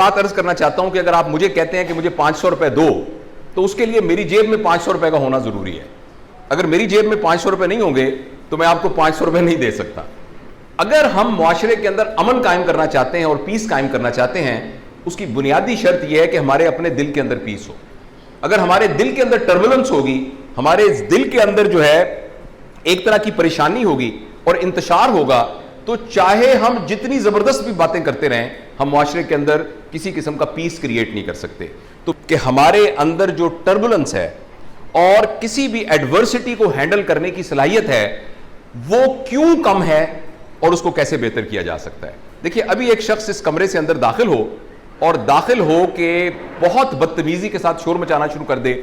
बात अर्ज करना चाहता हूं कि अगर आप मुझे कहते हैं कि मुझे 500 रुपए दो, तो उसके लिए मेरी जेब में 500 रुपए का होना जरूरी है। अगर मेरी जेब में 500 रुपए नहीं होंगे तो मैं आपको 500 रुपए नहीं दे सकता। अगर हम मुआशरे के अंदर अमन कायम करना चाहते हैं और पीस कायम करना चाहते हैं, उसकी बुनियादी शर्त यह है कि हमारे अपने दिल के अंदर पीस हो। अगर हमारे दिल के अंदर टर्बुलेंस होगी, हमारे दिल के अंदर जो है एक तरह की परेशानी होगी और इंतशार होगा, तो चाहे हम जितनी जबरदस्त भी बातें करते रहें, हम मुआशरे के अंदर किसी किस्म का पीस क्रिएट नहीं कर सकते। तो कि हमारे अंदर जो टर्बुलेंस है और किसी भी एडवर्सिटी को हैंडल करने की सलाहियत है, वो क्यों कम है और उसको कैसे बेहतर किया जा सकता है। देखिए, अभी एक शख्स इस कमरे से अंदर दाखिल हो और दाखिल हो के बहुत बदतमीजी के साथ शोर मचाना शुरू कर दे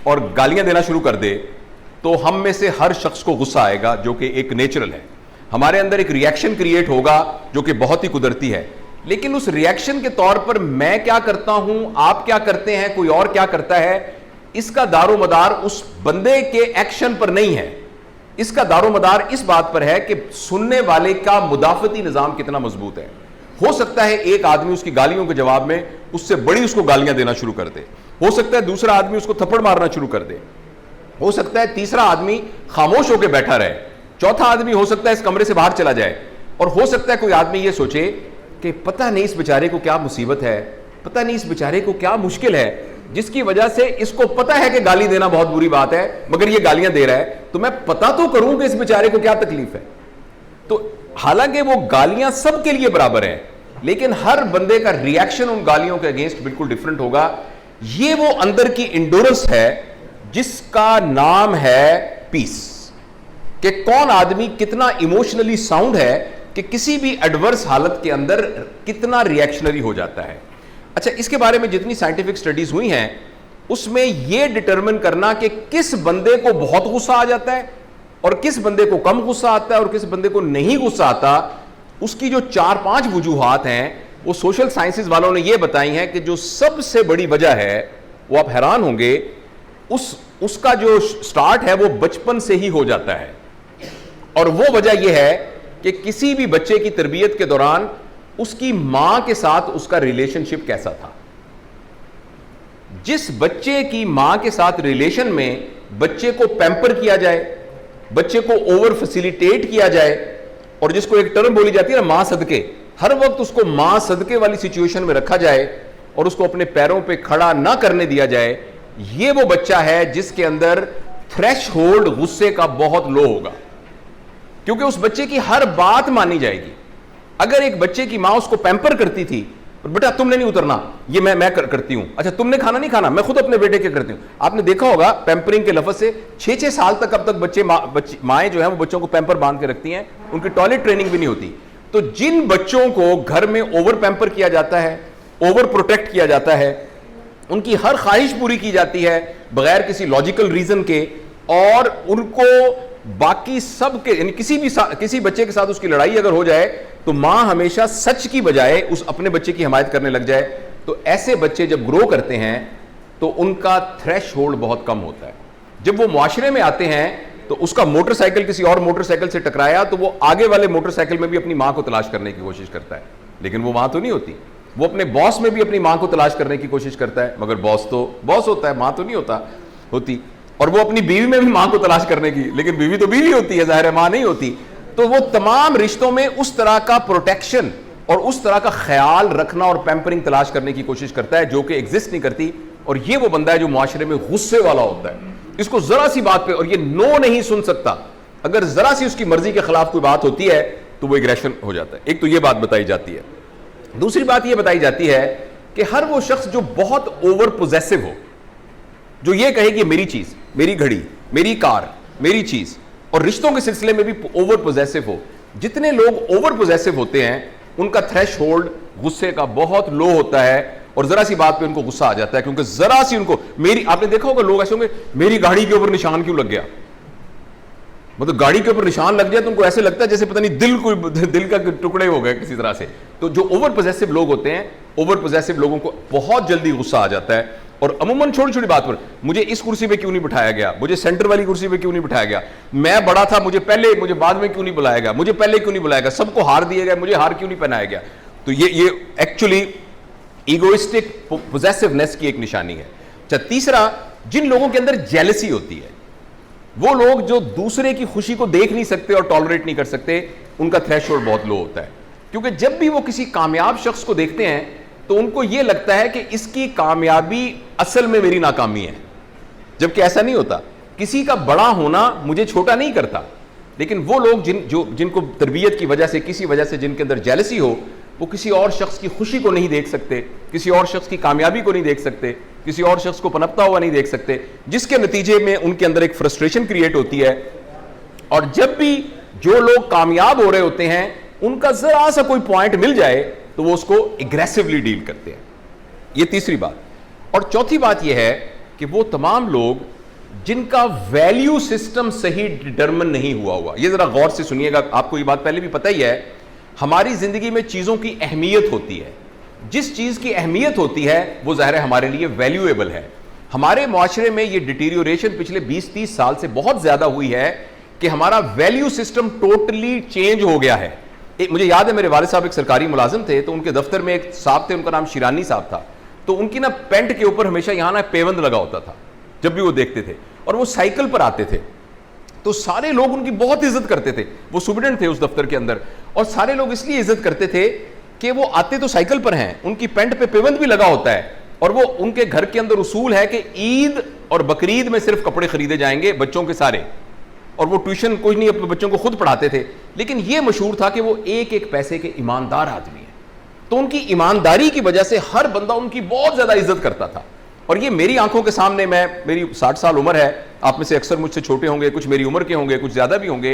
और गालियां देना शुरू कर दे, तो हम में से हर शख्स को गुस्सा आएगा, जो कि एक नेचुरल है। हमारे अंदर एक रिएक्शन क्रिएट होगा जो कि बहुत ही कुदरती है। लेकिन उस रिएक्शन के तौर पर मैं क्या करता हूं, आप क्या करते हैं, कोई और क्या करता है, इसका दारोमदार उस बंदे के एक्शन पर नहीं है। इसका दारोमदार इस बात पर है कि सुनने वाले का मुदाफती निजाम कितना मजबूत है। हो सकता है एक आदमी उसकी गालियों के जवाब में उससे बड़ी उसको गालियां देना शुरू कर दे, हो सकता है दूसरा आदमी उसको थप्पड़ मारना शुरू कर दे, हो सकता है तीसरा आदमी खामोश होकर बैठा रहे, चौथा आदमी हो सकता है इस कमरे से बाहर चला जाए, और हो सकता है कोई आदमी यह सोचे कि पता नहीं इस बेचारे को क्या मुसीबत है, पता नहीं इस बेचारे को क्या मुश्किल है, जिसकी वजह से इसको पता है कि गाली देना बहुत बुरी बात है, मगर ये गालियां दे रहा है, तो मैं पता तो करूं कि इस बेचारे को क्या तकलीफ है। तो हालांकि वो गालियां सबके लिए बराबर हैं, लेकिन हर बंदे का रिएक्शन उन गालियों के अगेंस्ट बिल्कुल डिफरेंट होगा। ये वो अंदर की इंडोरेंस है जिसका नाम है पीस, कि कौन आदमी कितना इमोशनली साउंड है कि किसी भी एडवर्स हालत के अंदर कितना रिएक्शनरी हो जाता है। अच्छा, इसके बारे में जितनी साइंटिफिक स्टडीज हुई हैं, उसमें यह डिटरमिन करना कि किस बंदे को बहुत गुस्सा आ जाता है और किस बंदे को कम गुस्सा आता है और किस बंदे को नहीं गुस्सा आता, उसकी जो 4-5 वजूहात हैं, वो सोशल साइंसेज वालों ने यह बताई हैं कि जो सबसे बड़ी वजह है, वो आप हैरान होंगे, उसका जो स्टार्ट है वो बचपन से ही हो जाता है। और वो वजह यह है कि किसी भी बच्चे की तरबियत के दौरान उसकी मां के साथ उसका रिलेशनशिप कैसा था। जिस बच्चे की मां के साथ रिलेशन में बच्चे को पैम्पर किया जाए, बच्चे को ओवर फैसिलिटेट किया जाए, और जिसको एक टर्म बोली जाती है ना, मां सदके, हर वक्त उसको मां सदके वाली सिचुएशन में रखा जाए और उसको अपने पैरों पे खड़ा ना करने दिया जाए, ये वो बच्चा है जिसके अंदर थ्रेशहोल्ड गुस्से का बहुत लो होगा, क्योंकि उस बच्चे की हर बात मानी जाएगी। अगर एक बच्चे की मां उसको पैम्पर करती थी, बेटा तुमने नहीं उतरना, ये मैं करती हूं, अच्छा तुमने खाना नहीं खाना, मैं खुद अपने बेटे के करती हूं। आपने देखा होगा पैम्परिंग के लफ्ज से 6-6 साल तक अब तक माएं जो है वो बच्चों को पैम्पर बांध के रखती हैं, उनकी टॉयलेट ट्रेनिंग भी नहीं होती। तो जिन बच्चों को घर में ओवर पैम्पर किया जाता है, ओवर प्रोटेक्ट किया जाता है, उनकी हर ख्वाहिश पूरी की जाती है बगैर किसी लॉजिकल रीजन के, और उनको बाकी सब के, यानी किसी बच्चे के साथ उसकी लड़ाई अगर हो जाए तो मां हमेशा सच की बजाय उस अपने बच्चे की हिमायत करने लग जाए, तो ऐसे बच्चे जब ग्रो करते हैं तो उनका थ्रेशहोल्ड बहुत कम होता है। जब वो मुआशरे में आते हैं तो उसका मोटरसाइकिल किसी और मोटरसाइकिल से टकराया तो वो आगे वाले मोटरसाइकिल में भी अपनी मां को तलाश करने की कोशिश करता है, लेकिन वो वहां तो नहीं होती। वो अपने बॉस में भी अपनी मां को तलाश करने की कोशिश करता है, मगर बॉस तो बॉस होता है, मां तो नहीं होती। और वो अपनी बीवी में भी मां को तलाश करने की, लेकिन बीवी तो बीवी होती है, जाहिर है मां नहीं होती। तो वो तमाम रिश्तों में उस तरह का प्रोटेक्शन और उस तरह का ख्याल रखना और पैम्परिंग तलाश करने की कोशिश करता है जो कि एग्जिस्ट नहीं करती। और ये वो बंदा है जो मुआशरे में गुस्से वाला होता है, इसको जरा सी बात पे, और ये नो नहीं सुन सकता, अगर जरा सी उसकी मर्जी के खिलाफ कोई बात होती है तो वो एग्रेशन हो जाता है। एक तो ये बात बताई जाती है। दूसरी बात यह बताई जाती है कि हर वो शख्स जो बहुत ओवर पोजेसिव हो, जो ये कहे कि मेरी चीज, मेरी घड़ी, मेरी कार, मेरी चीज, और रिश्तों के सिलसिले में भी ओवर पोजेसिव हो, जितने लोग ओवर पोजेसिव होते हैं उनका थ्रेशहोल्ड गुस्से का बहुत लो होता है और जरा सी बात पे उनको गुस्सा आ जाता है, क्योंकि जरा सी उनको आपने देखा होगा लोग ऐसे होंगे, मेरी गाड़ी के ऊपर निशान क्यों लग गया, मतलब गाड़ी के ऊपर निशान लग जाए तो उनको ऐसे लगता है जैसे पता नहीं दिल का टुकड़े हो गए किसी तरह से। तो जो ओवर पोजेसिव लोग होते हैं, ओवर पोजेसिव लोगों को बहुत जल्दी गुस्सा आ जाता है, और अमूमन छोटी छोटी बात पर, मुझे इस कुर्सी पे क्यों नहीं बिठाया गया, मुझे सेंटर वाली कुर्सी पे क्यों नहीं बिठाया गया, मैं बड़ा था, मुझे बाद में क्यों नहीं बुलाया गया, मुझे पहले क्यों नहीं बुलाया गया, सबको हार दिया गया, मुझे हार क्यों नहीं पहनाया गया। तो ये एक्चुअली ईगोइस्टिक पोजेसिवनेस की एक निशानी है। अच्छा, तीसरा, जिन लोगों के अंदर जेलसी होती है, वो लोग जो दूसरे की खुशी को देख नहीं सकते और टॉलरेट नहीं कर सकते, उनका थ्रेशोल्ड बहुत लो होता है। क्योंकि जब भी वो किसी कामयाब शख्स को देखते हैं तो उनको यह लगता है कि इसकी कामयाबी असल में मेरी नाकामी है, जबकि ऐसा नहीं होता। किसी का बड़ा होना मुझे छोटा नहीं करता, लेकिन वो लोग जिनको तरबियत की वजह से, किसी वजह से जिनके अंदर जेलसी हो, वो किसी और शख्स की खुशी को नहीं देख सकते, किसी और शख्स की कामयाबी को नहीं देख सकते, किसी और शख्स को पनपता हुआ नहीं देख सकते, जिसके नतीजे में उनके अंदर एक फ्रस्ट्रेशन क्रिएट होती है। और जब भी जो लोग कामयाब हो रहे होते हैं, उनका जरा सा कोई पॉइंट मिल जाए तो वो उसको एग्रेसिवली डील करते हैं। ये तीसरी बात। और चौथी बात यह है कि वो तमाम लोग जिनका वैल्यू सिस्टम सही डिटरमिन नहीं हुआ, ये जरा गौर से सुनिएगा, आपको ये बात पहले भी पता ही है, हमारी जिंदगी में चीजों की अहमियत होती है। जिस चीज की अहमियत होती है वो ज़ाहिर है हमारे लिए वैल्यूएबल है। हमारे मुआशरे में ये डिटीरियोरेशन पिछले 20-30 साल से बहुत ज्यादा हुई है कि हमारा वैल्यू सिस्टम टोटली चेंज हो गया है। मुझे याद है, मेरे वालिद साहब एक सरकारी मुलाजिम थे, तो उनके दफ्तर में एक साहब थे, उनका नाम शिरानी साहब था। तो उनकी ना पेंट के ऊपर हमेशा यहां ना पेवंद लगा होता था जब भी वो देखते थे, और वो साइकिल पर आते थे, तो सारे लोग उनकी बहुत इज्जत करते थे। वो सुप्रिटेंडेंट थे उस दफ्तर के अंदर, और सारे लोग इसलिए इज्जत करते थे कि वो आते तो साइकिल पर हैं, उनकी पेंट पे पेवंद भी लगा होता है, और वो उनके घर के अंदर उसूल है कि ईद और बकरीद में सिर्फ कपड़े खरीदे जाएंगे बच्चों के सारे, और वो ट्यूशन कुछ नहीं अपने बच्चों को खुद पढ़ाते थे। लेकिन ये मशहूर था कि वो एक एक पैसे के ईमानदार आदमी है, तो उनकी ईमानदारी की वजह से हर बंदा उनकी बहुत ज्यादा इज्जत करता था। और ये मेरी आंखों के सामने, मेरी 60 साल उम्र है, आप में से अक्सर मुझसे छोटे होंगे, कुछ मेरी उम्र के होंगे, कुछ ज्यादा भी होंगे,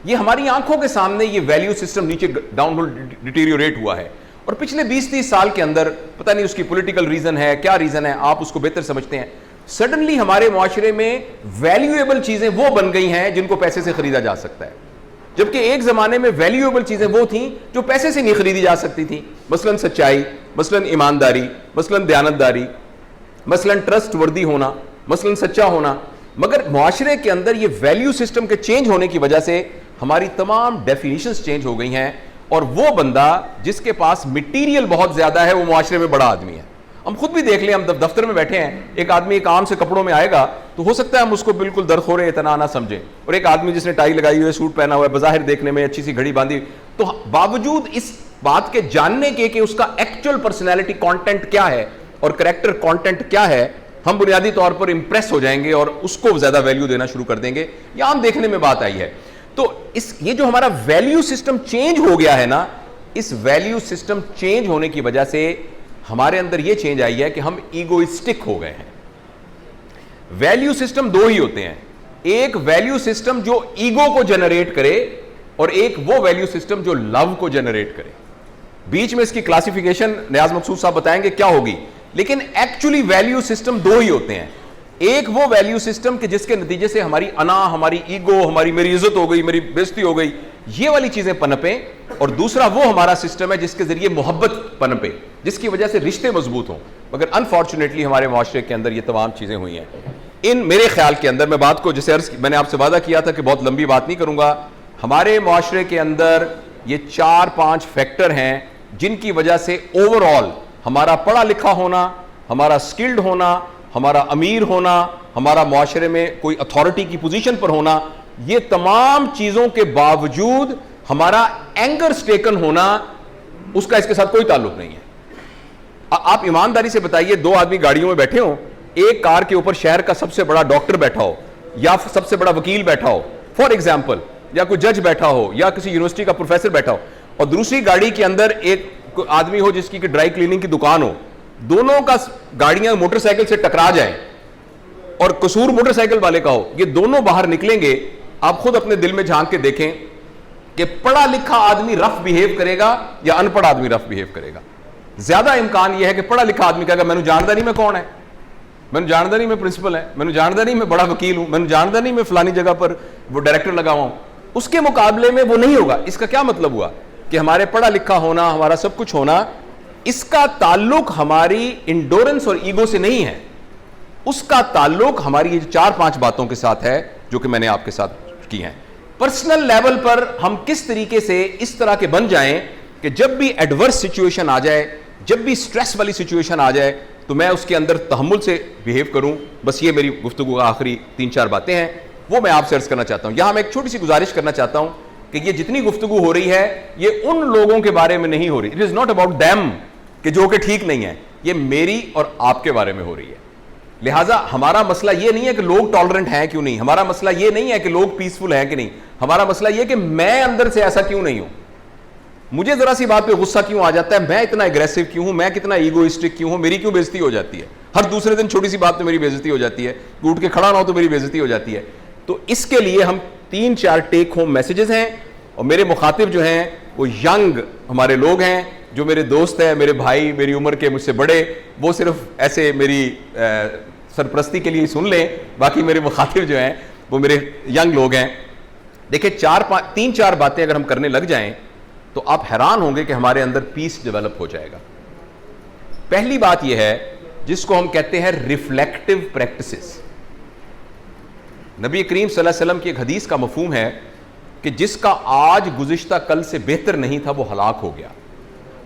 ये हमारी आंखों के सामने ये वैल्यू सिस्टम नीचे डाउनहिल डिटीरियोरेट हुआ है। और पिछले 20-30 साल के अंदर, पता नहीं उसकी पॉलिटिकल रीजन है, क्या रीजन है, आप उसको बेहतर समझते हैं, सडनली हमारे मुआशरे में वैल्यूएबल चीजें वो बन गई हैं जिनको पैसे से खरीदा जा सकता है, जबकि एक जमाने में वैल्यूएबल चीजें वो थी जो पैसे से नहीं खरीदी जा सकती थी। मसलन सच्चाई, मसलन ईमानदारी, मसलन दयानतदारी, मसलन ट्रस्ट वर्दी होना, मसलन सच्चा होना। मगर मुआशरे के अंदर ये वैल्यू सिस्टम के चेंज होने की वजह से हमारी तमाम डेफिनेशंस चेंज हो गई हैं, और वो बंदा जिसके पास मटीरियल बहुत ज्यादा है वो मुआशरे में बड़ा आदमी है। हम खुद भी देख लें, हम दफ्तर में बैठे हैं, एक आदमी एक आम से कपड़ों में आएगा तो हो सकता है हम उसको बिल्कुल दरखोरे इतना ना समझें, और एक आदमी जिसने टाई लगाई हुई है, सूट पहना हुआ है, बज़ाहिर देखने में अच्छी सी घड़ी बांधी, तो बावजूद इस बात के जानने के कि उसका एक्चुअल पर्सनैलिटी कॉन्टेंट क्या है और करेक्टर कॉन्टेंट क्या है, हम बुनियादी तौर पर इंप्रेस हो जाएंगे और उसको ज्यादा वैल्यू देना शुरू कर देंगे। यह आम देखने में बात आई है। तो ये जो हमारा वैल्यू सिस्टम चेंज हो गया है ना, इस वैल्यू सिस्टम चेंज होने की वजह से हमारे अंदर यह चेंज आई है कि हम ईगोइस्टिक हो गए हैं। वैल्यू सिस्टम दो ही होते हैं, एक वैल्यू सिस्टम जो ईगो को जनरेट करे और एक वो वैल्यू सिस्टम जो लव को जनरेट करे। बीच में इसकी क्लासिफिकेशन नियाज मकसूद साहब बताएंगे क्या होगी, लेकिन एक्चुअली वैल्यू सिस्टम दो ही होते हैं। एक वो वैल्यू सिस्टम के जिसके नतीजे से हमारी अना, हमारी ईगो, मेरी इज्जत हो गई, मेरी बेइज्जती हो गई, ये वाली चीजें पनपे, और दूसरा वो हमारा सिस्टम है जिसके जरिए मोहब्बत पनपे, जिसकी वजह से रिश्ते मजबूत हों। मगर अनफॉर्चुनेटली हमारे मुआशरे के अंदर ये तमाम चीजें हुई हैं। इन मेरे ख्याल के अंदर, मैं बात को जैसे मैंने आपसे वादा किया था कि बहुत लंबी बात नहीं करूंगा, हमारे मुआशरे के अंदर ये 4-5 फैक्टर हैं जिनकी वजह से ओवरऑल हमारा पढ़ा लिखा होना, हमारा स्किल्ड होना, हमारा अमीर होना, हमारा मुआशरे में कोई अथॉरिटी की पोजीशन पर होना, ये तमाम चीजों के बावजूद हमारा एंगर स्टेकन होना, उसका इसके साथ कोई ताल्लुक नहीं है। आप ईमानदारी से बताइए, दो आदमी गाड़ियों में बैठे हो, एक कार के ऊपर शहर का सबसे बड़ा डॉक्टर बैठा हो या सबसे बड़ा वकील बैठा हो फॉर एग्जाम्पल, या कोई जज बैठा हो या किसी यूनिवर्सिटी का प्रोफेसर बैठा हो, और दूसरी गाड़ी के अंदर एक आदमी हो जिसकी ड्राई क्लीनिंग की दुकान हो, दोनों का गाड़ियां मोटरसाइकिल से टकरा जाएं और कसूर मोटरसाइकिल वाले का हो, ये दोनों बाहर निकलेंगे, आप खुद अपने दिल में झांक के देखें कि पढ़ा लिखा आदमी रफ बिहेव करेगा या अनपढ़ आदमी रफ बिहेव करेगा। ज्यादा इम्कान यह है कि पढ़ा लिखा आदमी कहेगा मैंने जानता नहीं मैं कौन है, मैंने जानता नहीं मैं प्रिंसिपल है, मैंने जानता नहीं मैं बड़ा वकील हूं, मैंने जानता नहीं मैं फलानी जगह पर वो डायरेक्टर लगा हुआ हूं, उसके मुकाबले में वो नहीं होगा। इसका क्या मतलब हुआ कि हमारे पढ़ा लिखा होना, हमारा सब कुछ होना, इसका ताल्लुक हमारी इंडोरेंस और ईगो से नहीं है, उसका ताल्लुक हमारी ये 4-5 बातों के साथ है जो कि मैंने आपके साथ की हैं। पर्सनल लेवल पर हम किस तरीके से इस तरह के बन जाएं कि जब भी एडवर्स सिचुएशन आ जाए जब भी स्ट्रेस वाली सिचुएशन आ जाए तो मैं उसके अंदर तहम्मुल से बिहेव करूं। बस ये मेरी गुफ्तगू का आखिरी 3-4 बातें हैं, वो मैं आपसे अर्ज करना चाहता हूं। यहां मैं एक छोटी सी गुजारिश करना चाहता हूं कि ये जितनी गुफ्तगू हो रही है ये उन लोगों के बारे में नहीं हो रही, it is not about them कि जो कि ठीक नहीं है, ये मेरी और आपके बारे में हो रही है। लिहाजा हमारा मसला ये नहीं है कि लोग टॉलरेंट हैं क्यों नहीं, हमारा मसला ये नहीं है कि लोग पीसफुल हैं कि नहीं, हमारा मसला ये कि मैं अंदर से ऐसा क्यों नहीं हूं। मुझे जरा सी बात पे गुस्सा क्यों आ जाता है, मैं इतना एग्रेसिव क्यों हूं, मैं कितना ईगोइस्टिक क्यों हूं, मेरी क्यों बेइज्जती हो जाती है, हर दूसरे दिन छोटी सी बात पे मेरी बेइज्जती हो जाती है, उठ के खड़ा ना हो तो मेरी बेइज्जती हो जाती है। तो इसके लिए हम 3-4 टेक होम मैसेजेस हैं, और मेरे मुखातिब जो हैं वो यंग हमारे लोग हैं, जो मेरे दोस्त हैं, मेरे भाई, मेरी उम्र के मुझसे बड़े, वो सिर्फ ऐसे मेरी सरप्रस्ती के लिए सुन लें, बाकी मेरे मुखातिब जो हैं वो मेरे यंग लोग हैं। देखिए 3-4 बातें अगर हम करने लग जाएं तो आप हैरान होंगे कि हमारे अंदर पीस डेवलप हो जाएगा। पहली बात यह है जिसको हम कहते हैं रिफ्लेक्टिव प्रैक्टिसेस। नबी करीम सल्लल्लाहु अलैहि वसल्लम की एक हदीस का मफहूम है कि जिसका आज गुज़िश्ता कल से बेहतर नहीं था वो हलाक हो गया।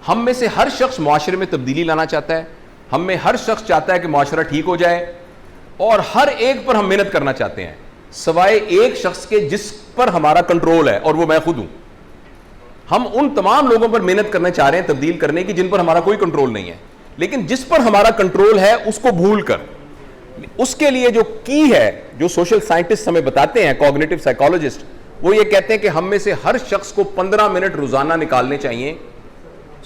हम में से हर शख्स मुआशरे में तब्दीली लाना चाहता है, हम में हर शख्स चाहता है कि मुआशरा ठीक हो जाए, और हर एक पर हम मेहनत करना चाहते हैं सवाए एक शख्स के जिस पर हमारा कंट्रोल है, और वो मैं खुद हूं। हम उन तमाम लोगों पर मेहनत करना चाह रहे हैं तब्दील करने की जिन पर हमारा कोई कंट्रोल नहीं है, लेकिन जिस पर हमारा कंट्रोल है उसको भूल कर, उसके लिए जो की है, जो सोशल साइंटिस्ट हमें बताते हैं, कॉग्निटिव साइकोलॉजिस्ट, वो ये कहते हैं कि हम में से हर शख्स को 15 मिनट रोजाना निकालने चाहिए,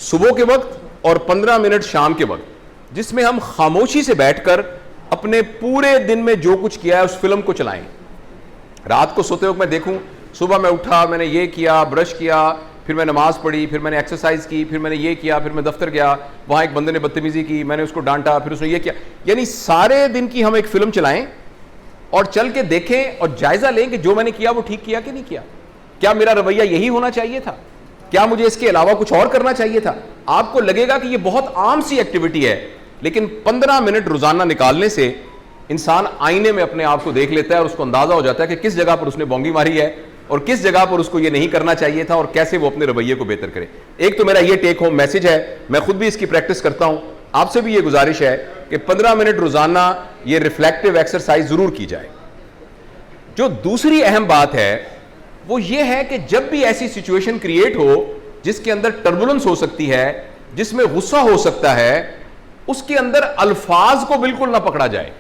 सुबह के वक्त और 15 मिनट शाम के वक्त, जिसमें हम खामोशी से बैठकर अपने पूरे दिन में जो कुछ किया है उस फिल्म को चलाएं। रात को सोते वक्त मैं देखूं, सुबह मैं उठा, मैंने ये किया, ब्रश किया, फिर मैं नमाज पढ़ी, फिर मैंने एक्सरसाइज की, फिर मैंने ये किया, फिर मैं दफ्तर गया, वहां एक बंदे ने बदतमीजी की, मैंने उसको डांटा, फिर उसने ये किया। यानी सारे दिन की हम एक फिल्म चलाएं और चल के देखें और जायजा लें कि जो मैंने किया वो ठीक किया कि नहीं किया, क्या मेरा रवैया यही होना चाहिए था, क्या मुझे इसके अलावा कुछ और करना चाहिए था। आपको लगेगा कि ये बहुत आम सी एक्टिविटी है, लेकिन 15 मिनट रोजाना निकालने से इंसान आईने में अपने आप को देख लेता है और उसको अंदाजा हो जाता है कि किस जगह पर उसने बोंगी मारी है और किस जगह पर उसको ये नहीं करना चाहिए था, और कैसे वो अपने रवैये को बेहतर करे। एक तो मेरा ये टेक होम मैसेज है, मैं खुद भी इसकी प्रैक्टिस करता हूं, आपसे भी ये गुजारिश है कि 15 मिनट रोजाना ये रिफ्लेक्टिव एक्सरसाइज जरूर की जाए। जो दूसरी अहम बात है वो ये है कि जब भी ऐसी सिचुएशन क्रिएट हो जिसके अंदर टर्बुलेंस हो सकती है, जिसमें गुस्सा हो सकता है, उसके अंदर अल्फाज को बिल्कुल ना पकड़ा जाए।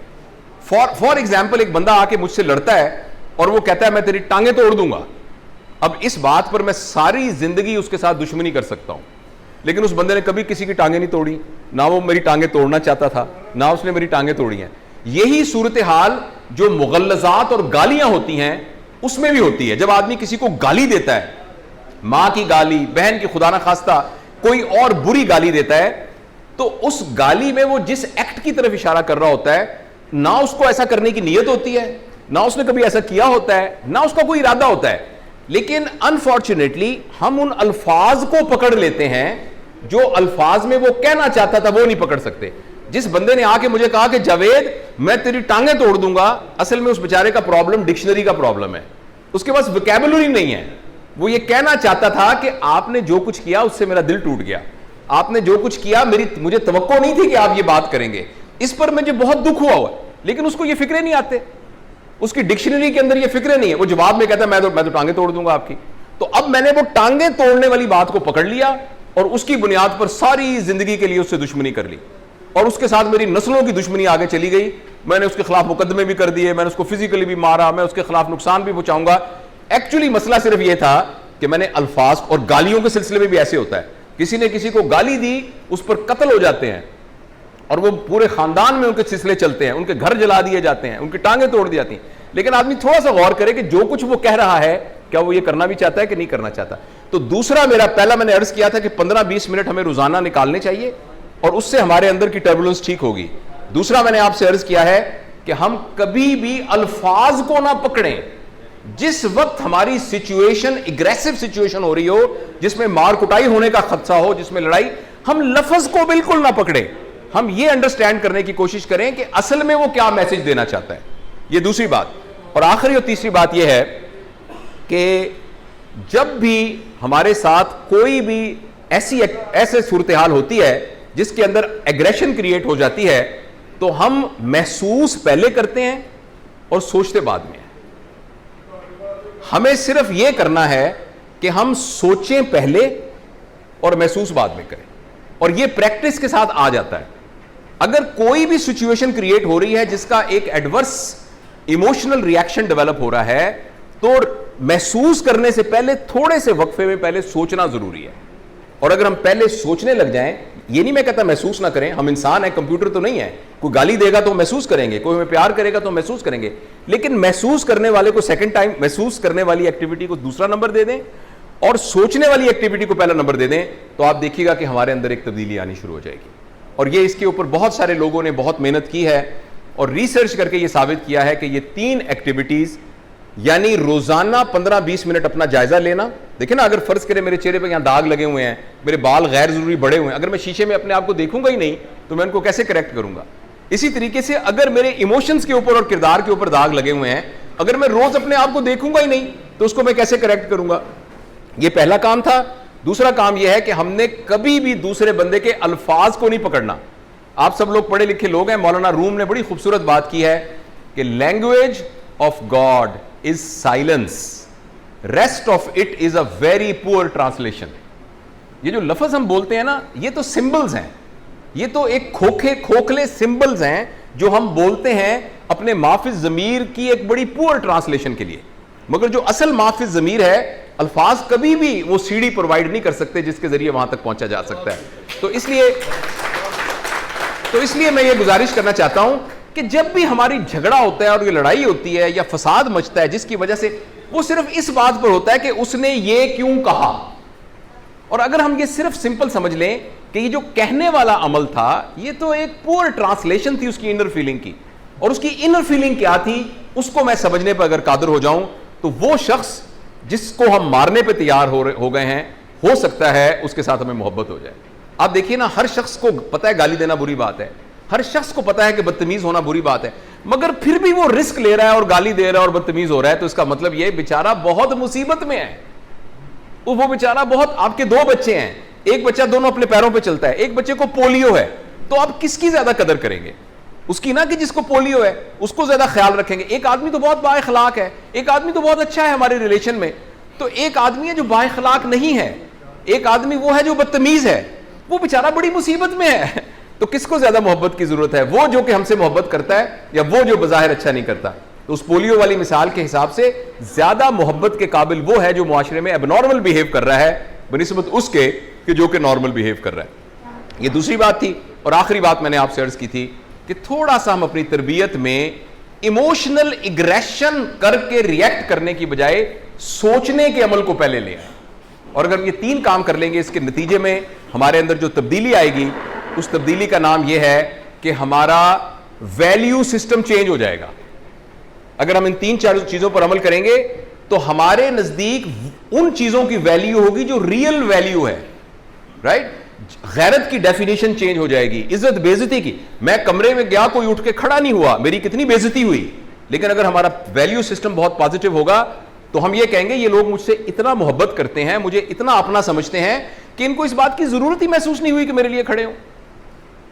फॉर एग्जाम्पल, एक बंदा आके मुझसे लड़ता है और वो कहता है मैं तेरी टांगे तोड़ दूंगा। अब इस बात पर मैं सारी जिंदगी उसके साथ दुश्मनी कर सकता हूं, लेकिन उस बंदे ने कभी किसी की टांगे नहीं तोड़ी, ना वो मेरी टांगे तोड़ना चाहता था, ना उसने मेरी टांगे तोड़ी हैं। यही सूरत हाल जो मुगल्लजात और गालियां होती हैं उसमें भी होती है। जब आदमी किसी को गाली देता है, मां की गाली, बहन की खुदा ना खास्ता कोई और बुरी गाली देता है, तो उस गाली में वो जिस एक्ट की तरफ इशारा कर रहा होता है, ना उसको ऐसा करने की नीयत होती है, ना उसने कभी ऐसा किया होता है, ना उसका कोई इरादा होता है, लेकिन अनफॉर्चुनेटली हम उन अल्फाज को पकड़ लेते हैं जो अल्फाज में वो कहना चाहता था वो नहीं पकड़ सकते। जिस बंदे ने आके मुझे कहा कि जावेद मैं तेरी टांगे तोड़ दूंगा, असल में उस बेचारे का प्रॉब्लम डिक्शनरी का प्रॉब्लम है, उसके पास वोकैबुलरी नहीं है। वो ये कहना चाहता था कि आपने जो कुछ किया उससे मेरा दिल टूट गया, आपने जो कुछ किया मुझे तवक्को नहीं थी कि आप ये बात करेंगे, इस पर मुझे बहुत दुख हुआ हुआ, लेकिन उसको ये फिक्रे नहीं आते, उसकी डिक्शनरी के अंदर ये फिक्रे नहीं है। वो जवाब में कहता है मैं तो टांगे तोड़ दूंगा आपकी। तो अब मैंने वो टांगे तोड़ने वाली बात को पकड़ लिया और उसकी बुनियाद पर सारी जिंदगी के लिए उससे दुश्मनी कर ली, और उसके साथ मेरी नस्लों की दुश्मनी आगे चली गई। मैंने उसके खिलाफ मुकदमे भी कर दिए, मैंने उसको फिजिकली भी मारा, मैं उसके खिलाफ नुकसान भी पहुंचाऊंगा। एक्चुअली मसला सिर्फ यह था कि मैंने अल्फाज, और गालियों के सिलसिले में भी ऐसे होता है, किसी ने किसी को गाली दी, उस पर कत्ल हो जाते हैं और वो पूरे खानदान में उनके सिलसिले चलते हैं, उनके घर जला दिए जाते हैं, उनकी टांगे तोड़ दी जाती हैं। लेकिन आदमी थोड़ा सा गौर करे कि जो कुछ वो कह रहा है क्या वो ये करना भी चाहता है कि नहीं करना चाहता। तो दूसरा मेरा, पहला मैंने अर्ज किया था कि 15-20 मिनट हमें रोजाना निकालने चाहिए और उससे हमारे अंदर की टर्बुलेंस ठीक होगी। दूसरा मैंने आपसे अर्ज किया है कि हम कभी भी अल्फाज को ना पकड़ें। जिस वक्त हमारी सिचुएशन एग्रेसिव सिचुएशन हो रही हो, जिसमें मार कुटाई होने का खदशा हो, जिसमें लड़ाई, हम लफ्ज को बिल्कुल ना पकड़ें। हम ये अंडरस्टैंड करने की कोशिश करें कि असल में वो क्या मैसेज देना चाहता है। ये दूसरी बात। और आखिरी और तीसरी बात यह है कि जब भी हमारे साथ कोई भी ऐसे सूरत हाल होती है जिसके अंदर एग्रेशन क्रिएट हो जाती है, तो हम महसूस पहले करते हैं और सोचते बाद में। हमें सिर्फ यह करना है कि हम सोचें पहले और महसूस बाद में करें, और यह प्रैक्टिस के साथ आ जाता है। अगर कोई भी सिचुएशन क्रिएट हो रही है जिसका एक एडवर्स इमोशनल रिएक्शन डेवलप हो रहा है, तो महसूस करने से पहले थोड़े से वक्फे में पहले सोचना जरूरी है। और अगर हम पहले सोचने लग जाएं, ये नहीं मैं कहता महसूस ना करें, हम इंसान हैं, कंप्यूटर तो नहीं है। कोई गाली देगा तो महसूस करेंगे, कोई हमें प्यार करेगा तो महसूस करेंगे, लेकिन महसूस करने वाले को सेकंड टाइम, महसूस करने वाली एक्टिविटी को दूसरा नंबर दे दें और सोचने वाली एक्टिविटी को पहला नंबर दे दें, तो आप देखिएगा कि हमारे अंदर एक तब्दीली आनी शुरू हो जाएगी। और ये इसके ऊपर बहुत सारे लोगों ने बहुत मेहनत की है और रिसर्च करके ये साबित किया है कि ये 3 एक्टिविटीज, यानी रोजाना 15-20 मिनट अपना जायजा लेना। देखिए ना, अगर फर्ज करें मेरे चेहरे पे यहां दाग लगे हुए हैं, मेरे बाल गैर जरूरी बड़े हुए हैं, अगर मैं शीशे में अपने आप को देखूंगा ही नहीं तो मैं उनको कैसे करेक्ट करूंगा। इसी तरीके से अगर मेरे इमोशंस के ऊपर और किरदार के ऊपर दाग लगे हुए हैं, अगर मैं रोज अपने आप को देखूंगा ही नहीं तो उसको मैं कैसे करेक्ट करूंगा। ये पहला काम था। दूसरा काम यह है कि हमने कभी भी दूसरे बंदे के अल्फाज को नहीं पकड़ना। आप सब लोग पढ़े लिखे लोग हैं, मौलाना रूम ने बड़ी खूबसूरत बात की है कि language of God is silence, rest of it is a very poor translation. ये जो लफ्ज हम बोलते हैं ना, ये तो सिंबल्स हैं, ये तो एक खोखले सिंबल्स हैं जो हम बोलते हैं अपने माफिज ज़मीर की एक बड़ी पुअर ट्रांसलेशन के लिए। मगर जो असल माफिज ज़मीर है, अल्फाज कभी भी वो सीढ़ी प्रोवाइड नहीं कर सकते जिसके जरिए वहां तक पहुंचा जा सकता है। तो इसलिए मैं ये गुजारिश करना चाहता हूं कि जब भी हमारी झगड़ा होता है और ये लड़ाई होती है या फसाद मचता है, जिसकी वजह से वो सिर्फ इस बात पर होता है कि उसने ये क्यों कहा। और अगर हम ये सिर्फ सिंपल समझ लें कि ये जो कहने वाला अमल था, ये तो एक पुअर ट्रांसलेशन थी उसकी इनर फीलिंग की, और उसकी इनर फीलिंग क्या थी उसको मैं समझने पर अगर कादिर हो जाऊं, तो वो शख्स जिसको हम मारने पर तैयार हो गए हैं, हो सकता है उसके साथ हमें मोहब्बत हो जाए। आप देखिए ना, हर शख्स को पता है गाली देना बुरी बात है, हर शख्स को पता है कि बदतमीज होना बुरी बात है, मगर फिर भी वो रिस्क ले रहा है और गाली दे रहा है और बदतमीज हो रहा है, तो इसका मतलब ये बेचारा बहुत मुसीबत में है। वो बेचारा बहुत, आपके 2 बच्चे हैं, एक बच्चा दोनों अपने पैरों पे चलता है, एक बच्चे को पोलियो है, तो आप किसकी ज्यादा कदर करेंगे? उसकी ना, कि जिसको पोलियो है उसको ज्यादा ख्याल रखेंगे। एक आदमी तो बहुत बाइखलाक है, एक आदमी तो बहुत अच्छा है हमारे रिलेशन में, तो एक आदमी है जो बाइखलाक नहीं है, एक आदमी वो है जो बदतमीज है, वो बेचारा बड़ी मुसीबत में है। तो किसको ज्यादा मोहब्बत की जरूरत है, वो जो कि हमसे मोहब्बत करता है या वो जो बज़ाहिर अच्छा नहीं करता? तो उस पोलियो वाली मिसाल के हिसाब से ज्यादा मोहब्बत के काबिल वो है जो मुआशरे में एबनॉर्मल बिहेव कर रहा है बनिस्बत उसके कि जो कि नॉर्मल बिहेव कर रहा है। ये दूसरी बात थी। और आखिरी बात मैंने आपसे अर्ज की थी कि थोड़ा सा हम अपनी तरबियत में इमोशनल एग्रेशन करके रिएक्ट करने की बजाय सोचने के अमल को पहले ले आए। और अगर ये 3 काम कर लेंगे, इसके नतीजे में हमारे अंदर जो तब्दीली आएगी, उस तब्दीली का नाम यह है कि हमारा वैल्यू सिस्टम चेंज हो जाएगा। अगर हम इन 3-4 चीजों पर अमल करेंगे तो हमारे नजदीक उन चीजों की वैल्यू होगी जो रियल वैल्यू है, राइट? गैरत की डेफिनेशन चेंज हो जाएगी, इज्जत बेइज्जती की। मैं कमरे में गया, कोई उठ के खड़ा नहीं हुआ, मेरी कितनी बेइज्जती हुई, लेकिन अगर हमारा वैल्यू सिस्टम बहुत पॉजिटिव होगा तो हम ये कहेंगे ये लोग मुझसे इतना मोहब्बत करते हैं, मुझे इतना अपना समझते हैं कि इनको इस बात की जरूरत ही महसूस नहीं हुई कि मेरे लिए खड़े हो,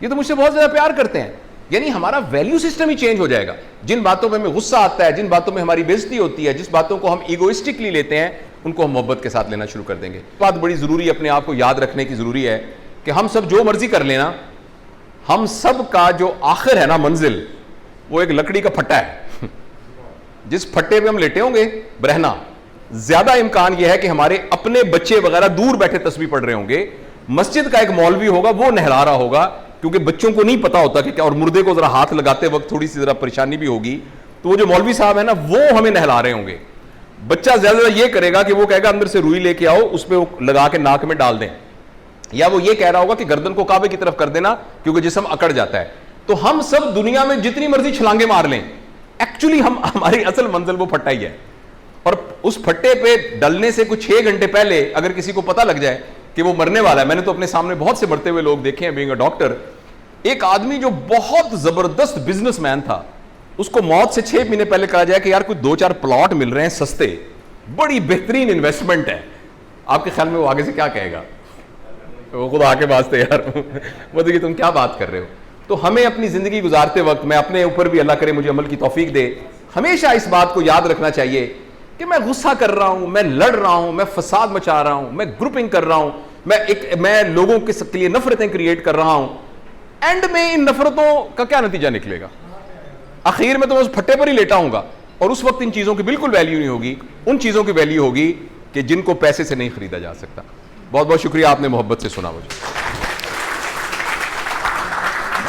ये तो मुझसे बहुत ज्यादा प्यार करते हैं। यानी हमारा वैल्यू सिस्टम ही चेंज हो जाएगा। जिन बातों में हमें गुस्सा आता है, जिन बातों में हमारी बेइज्जती होती है, जिस बातों को हम ईगोइस्टिकली लेते हैं, उनको हम मोहब्बत के साथ लेना शुरू कर देंगे। बात बड़ी जरूरी है, अपने आप को याद रखने की जरूरी है कि हम सब जो मर्जी कर लेना, हम सब का जो आखिर है ना मंजिल, वो एक लकड़ी का फट्टा है। जिस फट्टे पे हम लेटे होंगे बरहना, ज्यादा इम्कान यह है कि हमारे अपने बच्चे वगैरह दूर बैठे तस्बीह पढ़ रहे होंगे, मस्जिद का एक मौलवी होगा वो नहला रहा होगा, क्योंकि बच्चों को नहीं पता होता कि क्या, और मुर्दे को जरा हाथ लगाते वक्त थोड़ी सी जरा परेशानी भी होगी, तो वो जो मौलवी साहब है ना वो हमें नहला रहे होंगे। बच्चा ज्यादा ये करेगा कि वो कहेगा अंदर से रुई लेके आओ, उस पर लगा के नाक में डाल दें, या वो ये कह रहा होगा कि गर्दन को काबे की तरफ कर देना क्योंकि जिस्म अकड़ जाता है। तो हम सब दुनिया में जितनी मर्जी छलांगे मार लें, एक्चुअली हमारी असल मंजिल वो फट्टा ही है। और उस फट्टे पे डलने से कुछ 6 घंटे पहले अगर किसी को पता लग जाए कि वो मरने वाला है, मैंने तो अपने सामने बहुत से मरते हुए लोग देखे हैं बीइंग अ डॉक्टर। एक आदमी जो बहुत जबरदस्त बिजनेसमैन था, उसको मौत से 6 महीने पहले कहा जाए कि यार कुछ 2-4 प्लॉट मिल रहे हैं सस्ते, बड़ी बेहतरीन इन्वेस्टमेंट है, आपके ख्याल में वो आगे से क्या कहेगा? वो खुद आके वास्ते यार वो देखिए तुम क्या बात कर रहे हो। तो हमें अपनी जिंदगी गुजारते वक्त, मैं अपने ऊपर भी अल्लाह करे मुझे अमल की तौफीक दे, हमेशा इस बात को याद रखना चाहिए कि मैं गुस्सा कर रहा हूं, मैं लड़ रहा हूं, मैं फसाद मचा रहा हूं, मैं ग्रुपिंग कर रहा हूं, मैं लोगों के लिए नफरतें क्रिएट कर रहा हूं। एंड में इन नफरतों का क्या नतीजा निकलेगा? आखिर में तो उस फट्टे पर ही लेटा हूंगा और उस वक्त इन चीजों की बिल्कुल वैल्यू नहीं होगी। उन चीजों की वैल्यू होगी कि जिनको पैसे से नहीं खरीदा जा सकता। बहुत बहुत शुक्रिया, आपने मोहब्बत से सुना मुझे।